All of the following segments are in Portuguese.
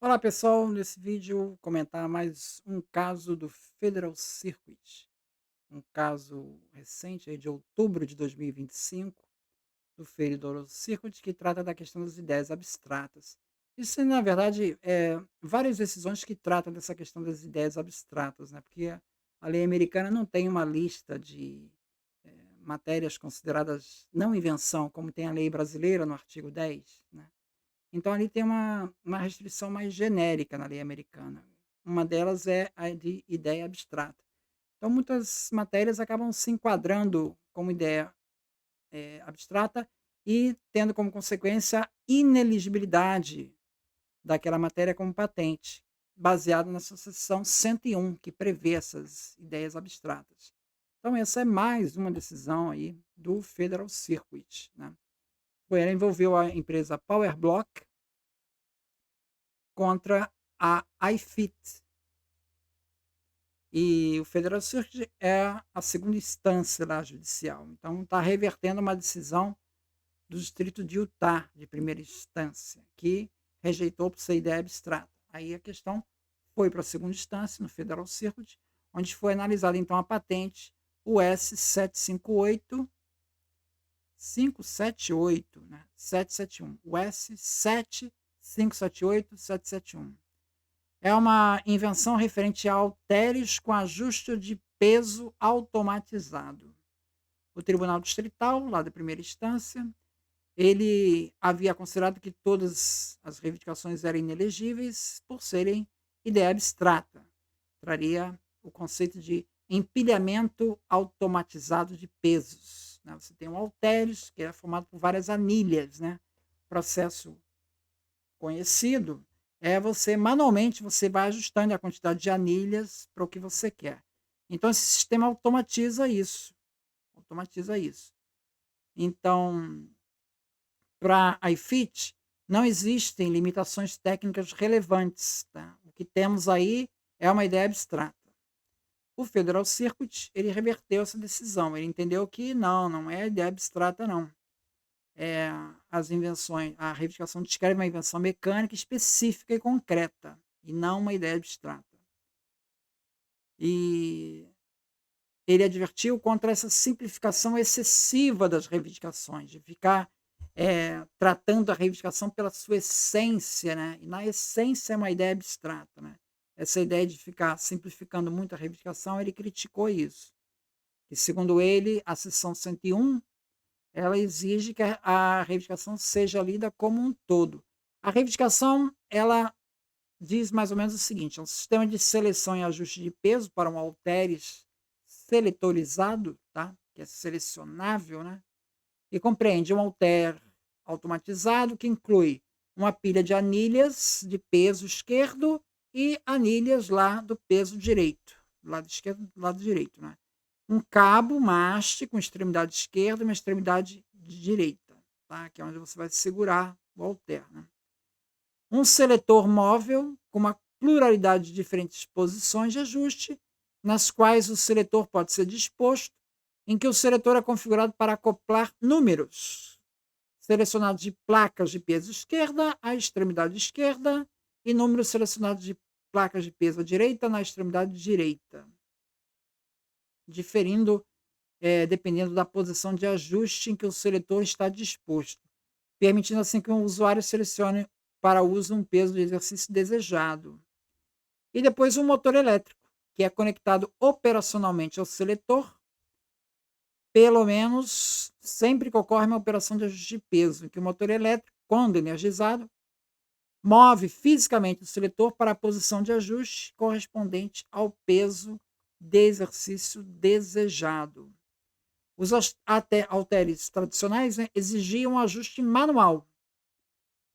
Olá pessoal, nesse vídeo comentar mais um caso do Federal Circuit, um caso recente aí de outubro de 2025 do Federal Circuit que trata da questão das ideias abstratas. Isso na verdade várias decisões que tratam dessa questão das ideias abstratas, né? Porque a lei americana não tem uma lista de matérias consideradas não invenção, como tem a lei brasileira no artigo 10, né? Então ali tem uma restrição mais genérica na lei americana. Uma delas é a de ideia abstrata. Então muitas matérias acabam se enquadrando como ideia, abstrata e tendo como consequência a ineligibilidade daquela matéria como patente, baseado nessa seção 101, que prevê essas ideias abstratas. Então essa é mais uma decisão aí do Federal Circuit, né. Ela envolveu a empresa Power Block contra a iFit. E o Federal Circuit é a segunda instância lá judicial. Então está revertendo uma decisão do distrito de Utah, de primeira instância, que rejeitou por ser ideia abstrata. Aí a questão foi para a segunda instância, no Federal Circuit, onde foi analisada então a patente US 758 578, né? 771. US 7578771. É uma invenção referente a halteres com ajuste de peso automatizado. O Tribunal Distrital, lá da primeira instância, ele havia considerado que todas as reivindicações eram inelegíveis por serem ideia abstrata. Traria o conceito de empilhamento automatizado de pesos, né. Você tem um halteres, que é formado por várias anilhas, né. Processo conhecido é você manualmente você vai ajustando a quantidade de anilhas para o que você quer. Então esse sistema automatiza isso. Então, para a iFit, não existem limitações técnicas relevantes, tá. O que temos aí é uma ideia abstrata. O Federal Circuit, ele reverteu essa decisão, ele entendeu que não é ideia abstrata não. É, as invenções a reivindicação descreve uma invenção mecânica específica e concreta, e não uma ideia abstrata. E ele advertiu contra essa simplificação excessiva das reivindicações, de ficar, tratando a reivindicação pela sua essência, né, e na essência é uma ideia abstrata, né. Essa ideia de ficar simplificando muito a reivindicação, ele criticou isso. E segundo ele, a seção 101 ela exige que a reivindicação seja lida como um todo. A reivindicação, ela diz mais ou menos o seguinte: é um sistema de seleção e ajuste de peso para um halteres seletorizado, tá, que é selecionável, né, e compreende um halter automatizado que inclui uma pilha de anilhas de peso esquerdo e anilhas lá do peso direito, do lado esquerdo do lado direito, né. Um cabo, uma haste com extremidade esquerda e uma extremidade direita, tá, que é onde você vai segurar o halter, né. Um seletor móvel com uma pluralidade de diferentes posições de ajuste, nas quais o seletor pode ser disposto, em que o seletor é configurado para acoplar números selecionados de placas de peso esquerda à extremidade esquerda e números selecionados de placas de peso à direita na extremidade direita, diferindo dependendo da posição de ajuste em que o seletor está disposto, permitindo assim que o usuário selecione para uso um peso de exercício desejado. E depois um motor elétrico, que é conectado operacionalmente ao seletor, pelo menos sempre que ocorre uma operação de ajuste de peso, em que o motor elétrico, quando energizado, move fisicamente o seletor para a posição de ajuste correspondente ao peso de exercício desejado. Os halteres tradicionais, né, exigiam um ajuste manual,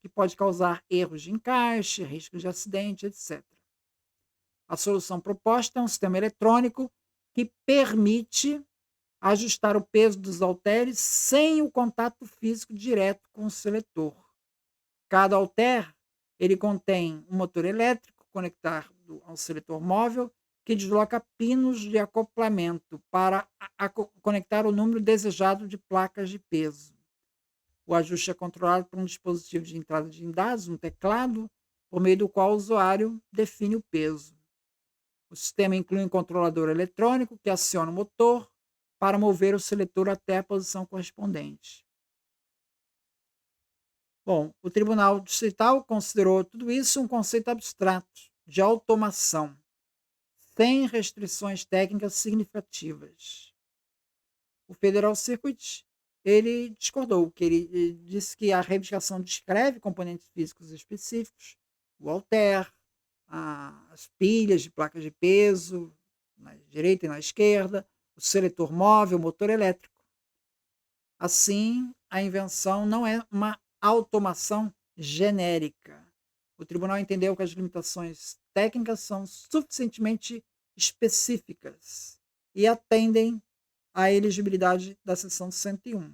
que pode causar erros de encaixe, riscos de acidente, etc. A solução proposta é um sistema eletrônico que permite ajustar o peso dos halteres sem o contato físico direto com o seletor. Cada halter ele contém um motor elétrico conectado ao seletor móvel que desloca pinos de acoplamento para conectar o número desejado de placas de peso. O ajuste é controlado por um dispositivo de entrada de dados, um teclado, por meio do qual o usuário define o peso. O sistema inclui um controlador eletrônico que aciona o motor para mover o seletor até a posição correspondente. Bom, o Tribunal Distrital considerou tudo isso um conceito abstrato de automação, sem restrições técnicas significativas. O Federal Circuit, ele discordou, que ele disse que a reivindicação descreve componentes físicos específicos, o halter, as pilhas de placas de peso, na direita e na esquerda, o seletor móvel, o motor elétrico. Assim, a invenção não é uma automação genérica. O tribunal entendeu que as limitações técnicas são suficientemente específicas e atendem à elegibilidade da seção 101.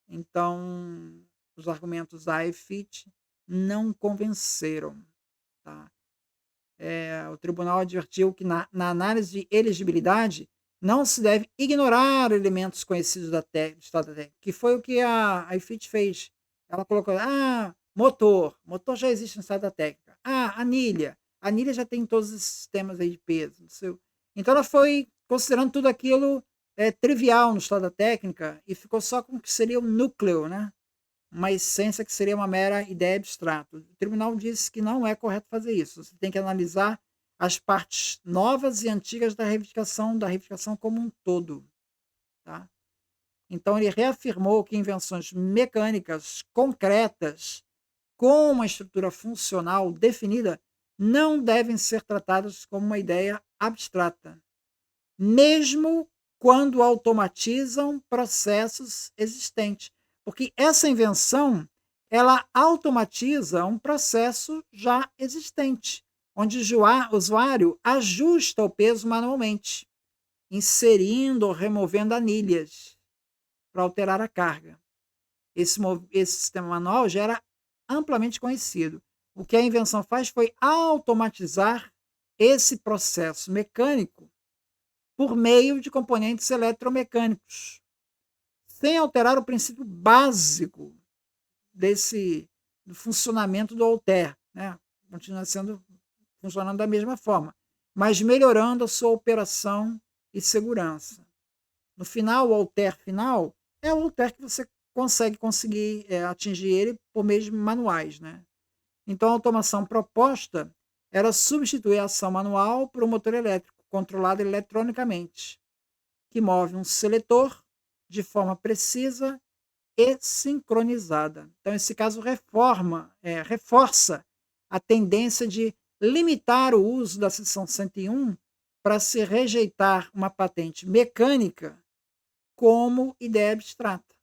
Então, os argumentos da iFit não convenceram. Tá? O tribunal advertiu que na análise de elegibilidade não se deve ignorar elementos conhecidos do estado da técnica, que foi o que a iFit fez. Ela colocou, motor já existe no estado da técnica. Anilha já tem todos os sistemas aí de peso. Então ela foi considerando tudo aquilo trivial no estado da técnica e ficou só com o que seria o núcleo, né? Uma essência que seria uma mera ideia abstrata. O tribunal disse que não é correto fazer isso. Você tem que analisar as partes novas e antigas da reivindicação como um todo. Tá? Então, ele reafirmou que invenções mecânicas concretas, com uma estrutura funcional definida, não devem ser tratadas como uma ideia abstrata, mesmo quando automatizam processos existentes. Porque essa invenção, ela automatiza um processo já existente, onde o usuário ajusta o peso manualmente, inserindo ou removendo anilhas para alterar a carga. Esse sistema manual já era amplamente conhecido. O que a invenção faz foi automatizar esse processo mecânico por meio de componentes eletromecânicos, sem alterar o princípio básico do funcionamento do halter, né? Continua funcionando da mesma forma, mas melhorando a sua operação e segurança. No final, o halter final é o halter que você conseguir atingir ele por meios de manuais, né? Então, a automação proposta era substituir a ação manual por um motor elétrico controlado eletronicamente, que move um seletor de forma precisa e sincronizada. Então, esse caso reforça a tendência de limitar o uso da seção 101 para se rejeitar uma patente mecânica como ideia abstrata.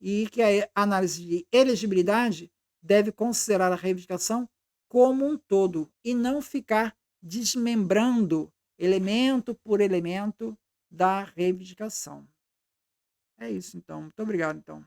E que a análise de elegibilidade deve considerar a reivindicação como um todo e não ficar desmembrando elemento por elemento da reivindicação. É isso, então. Muito obrigado, então.